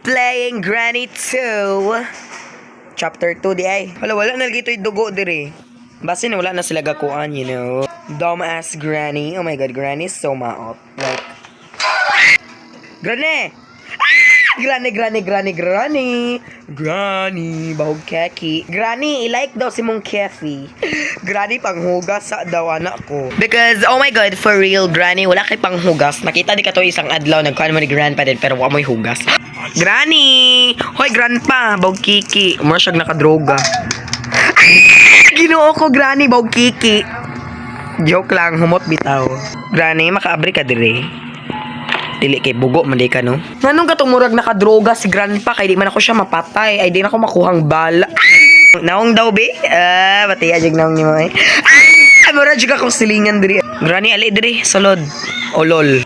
Playing Granny 2 Chapter 2 di ay. Wala na lagi ito'y dugo diri. Basin wala na sila gakuan, you know. Dumbass Granny. Oh my god, Granny is so maot. Like, Granny! Granny, bahog keki. Granny, i-like daw si mong kefi. Granny, panghugas sa daw anak ko. Because, oh my god, for real, Granny, wala kay panghugas. Nakita di ka to isang adlaw, nagkuhan mo ni Grandpa din, pero wala mo'y hugas. Granny! Hoy, Grandpa, bahog kiki. Umar siyang nakadroga. Ginoo ko, Granny, bahog kiki. Joke lang, humot bitaw. Granny, makaabri ka dire. Dili kay bugo man ka no. Nganong ka tumurag nakadroga si Grandpa kay di man ako siya mapatay ay di na ako makuhang bala. Naong daw be? Batiya jig naong ni mo eh. Mura jig akong silingan diri. Granny ali diri salod. Olol.